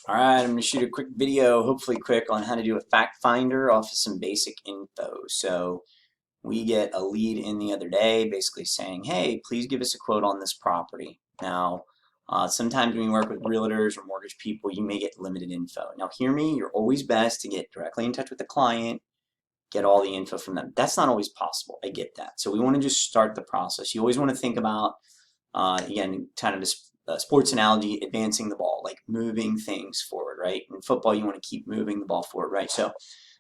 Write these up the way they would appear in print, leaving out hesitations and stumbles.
All right, I'm going to shoot a quick video, hopefully quick, on how to do a fact finder off of some basic info. So we get a lead in the other day basically saying, hey, please give us a quote on this property. Now, sometimes when you work with realtors or mortgage people, you may get limited info. Now, hear me, you're always best to get directly in touch with the client, get all the info from them. That's not always possible. I get that. So we want to just start the process. You always want to think about, again, kind of this sports analogy, advancing the ball, like moving things forward, right? In football, you want to keep moving the ball forward, right? So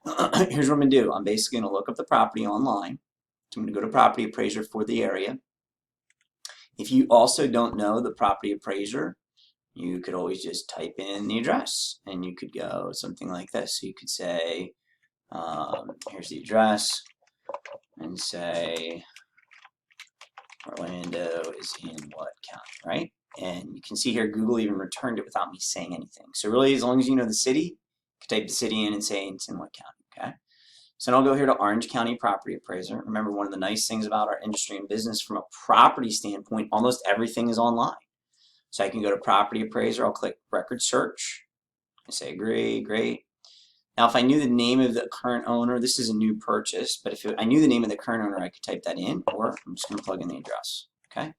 here's what I'm going to do. I'm basically going to look up the property online. So I'm going to go to Property Appraiser for the area. If you also don't know the Property Appraiser, you could always just type in the address and you could go something like this. So you could say, here's the address, and say Orlando is in what county, right? And you can see here Google even returned it without me saying anything. So really, as long as you know the city, you can type the city in and say it's in what county, okay? So then I'll go here to Orange County Property Appraiser. Remember, one of the nice things about our industry and business from a property standpoint, almost everything is online. So I can go to Property Appraiser, I'll click Record Search. I say agree, great. Now, if I knew the name of the current owner, this is a new purchase, but if I knew the name of the current owner, I could type that in, or I'm just going to plug in the address, okay?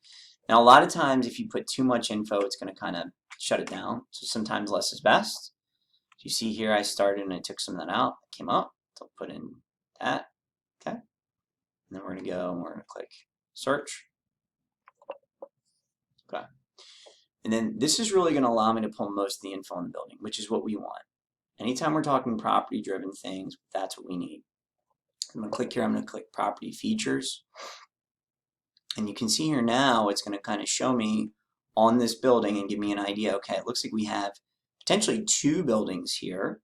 Now, a lot of times, if you put too much info, it's going to kind of shut it down. So sometimes less is best. So you see here, I started and I took some of that out, came up, so I'll put in that, okay? And then we're going to go and we're going to click search, okay? And then this is really going to allow me to pull most of the info in the building, which is what we want. Anytime we're talking property-driven things, that's what we need. I'm going to click here, I'm going to click Property Features. And you can see here now, it's going to kind of show me on this building and give me an idea. Okay, it looks like we have potentially 2 buildings here.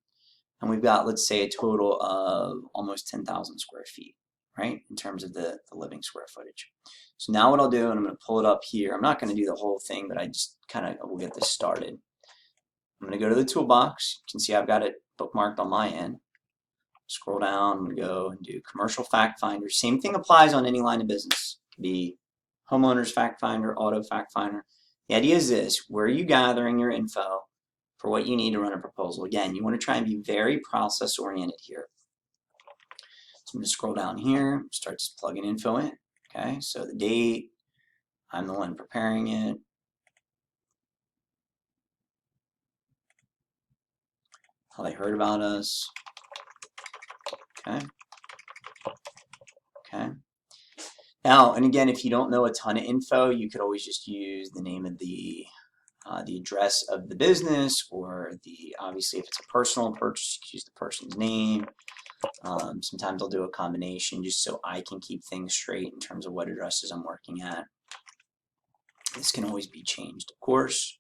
And we've got, let's say, a total of almost 10,000 square feet, right, in terms of the living square footage. So now what I'll do, and I'm going to pull it up here. I'm not going to do the whole thing, but I just kind of will get this started. I'm going to go to the toolbox. You can see I've got it bookmarked on my end. Scroll down, I'm going to go and do Commercial Fact Finder. Same thing applies on any line of business. It could be Homeowners Fact Finder, Auto Fact Finder. The idea is this: where are you gathering your info for what you need to run a proposal? Again, you want to try and be very process oriented here. So I'm going to scroll down here, start just plugging info in. Okay, so the date, I'm the one preparing it. How they heard about us. Okay. Okay. Now, and again, if you don't know a ton of info, you could always just use the name of the address of the business, or obviously if it's a personal purchase, you can use the person's name. Sometimes I'll do a combination just so I can keep things straight in terms of what addresses I'm working at. This can always be changed, of course.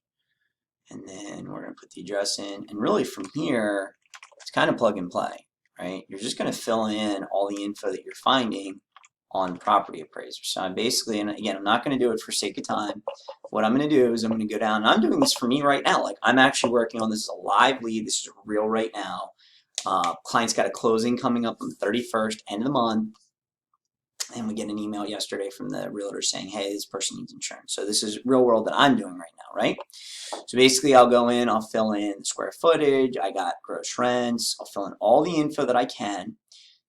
And then we're going to put the address in. And really from here, it's kind of plug and play, right? You're just going to fill in all the info that you're finding on Property Appraiser. So I'm basically, and again, I'm not going to do it for sake of time. What I'm going to do is I'm going to go down, and I'm doing this for me right now. Like, I'm actually working on this as a live lead. This is real right now. Client's got a closing coming up on the 31st, end of the month. And we get an email yesterday from the realtor saying, hey, this person needs insurance. So this is real world that I'm doing right now, right? So basically I'll go in, I'll fill in the square footage, I got gross rents, I'll fill in all the info that I can.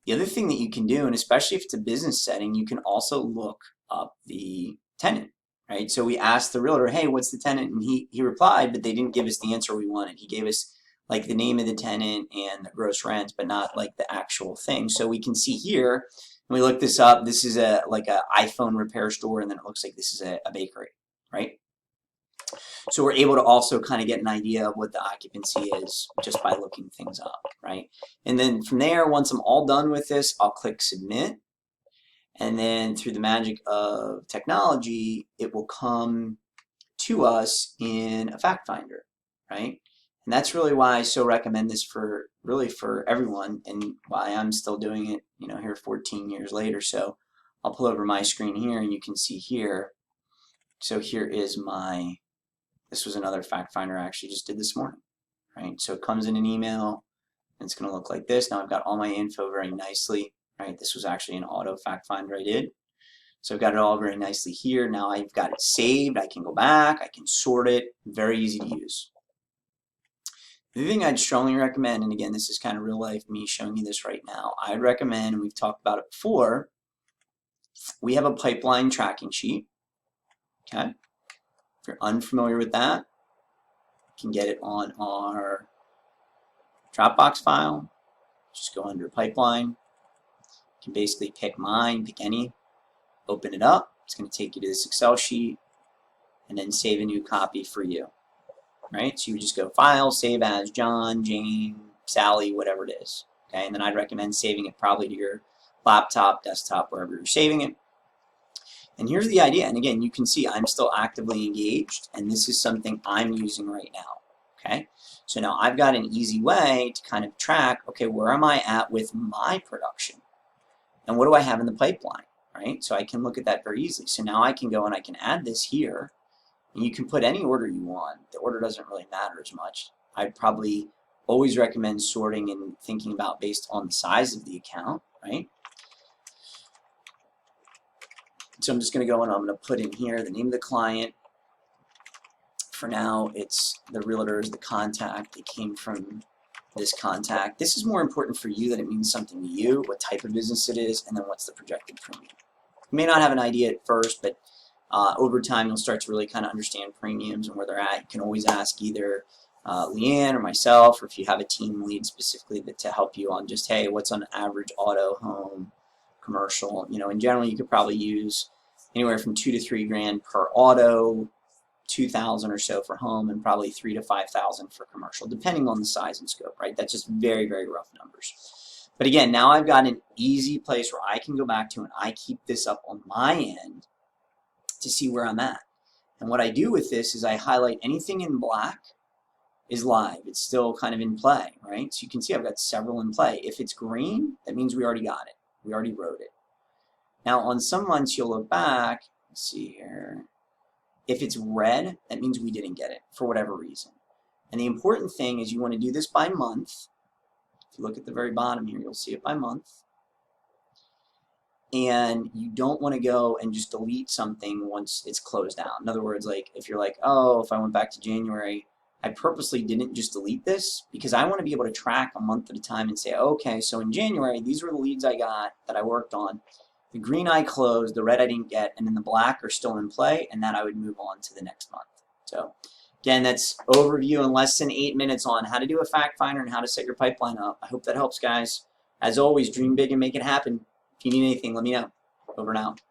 The other thing that you can do, and especially if it's a business setting, you can also look up the tenant, right? So we asked the realtor, hey, what's the tenant? And he replied, but they didn't give us the answer we wanted. He gave us like the name of the tenant and the gross rents, but not like the actual thing. So we can see here, when we look this up, this is like an iPhone repair store, and then it looks like this is a bakery, right? So we're able to also kind of get an idea of what the occupancy is just by looking things up, right? And then from there, once I'm all done with this, I'll click submit. And then through the magic of technology, it will come to us in a fact finder, right? And that's really why I so recommend this for everyone, and why I'm still doing it, you know, here 14 years later. So I'll pull over my screen here and you can see here. So here is this was another fact finder I actually just did this morning, right? So it comes in an email, and it's going to look like this. Now I've got all my info very nicely, right? This was actually an auto fact finder I did. So I've got it all very nicely here. Now I've got it saved. I can go back, I can sort it, very easy to use. The thing I'd strongly recommend, and again, this is kind of real life me showing you this right now, I'd recommend, and we've talked about it before, we have a pipeline tracking sheet. Okay. If you're unfamiliar with that, you can get it on our Dropbox file. Just go under pipeline. You can basically pick mine, pick any, open it up. It's going to take you to this Excel sheet and then save a new copy for you. Right? So you would just go File, Save As, John, Jane, Sally, whatever it is. Okay, and then I'd recommend saving it probably to your laptop, desktop, wherever you're saving it. And here's the idea, and again, you can see I'm still actively engaged, and this is something I'm using right now. Okay, so now I've got an easy way to kind of track, okay, where am I at with my production? And what do I have in the pipeline, right? So I can look at that very easily. So now I can go and I can add this here, and you can put any order you want. The order doesn't really matter as much. I'd probably always recommend sorting and thinking about based on the size of the account, right? So I'm just going to go and I'm going to put in here the name of the client. For now, it's the realtors, the contact. They came from this contact. This is more important for you that it means something to you, what type of business it is, and then what's the projected premium. You may not have an idea at first, but over time you'll start to really kind of understand premiums and where they're at. You can always ask either Leanne or myself, or if you have a team lead specifically to help you on just, hey, what's on average auto, home, commercial. You know, in general, you could probably use anywhere from $2,000 to $3,000 per auto, $2,000 or so for home, and probably $3,000 to $5,000 for commercial, depending on the size and scope, right? That's just very, very rough numbers. But again, now I've got an easy place where I can go back to and I keep this up on my end to see where I'm at. And what I do with this is I highlight anything in black is live. It's still kind of in play, right? So you can see I've got several in play. If it's green, that means we already got it. We already wrote it. Now on some months you'll look back, let's see here. If it's red, that means we didn't get it for whatever reason. And the important thing is you want to do this by month. If you look at the very bottom here, you'll see it by month. And you don't want to go and just delete something once it's closed out. In other words, like if you're like, oh, if I went back to January, I purposely didn't just delete this because I want to be able to track a month at a time and say, okay, so in January, these were the leads I got that I worked on. The green I closed, the red I didn't get, and then the black are still in play, and then I would move on to the next month. So again, that's overview in less than 8 minutes on how to do a fact finder and how to set your pipeline up. I hope that helps, guys. As always, dream big and make it happen. If you need anything, let me know. Over and out.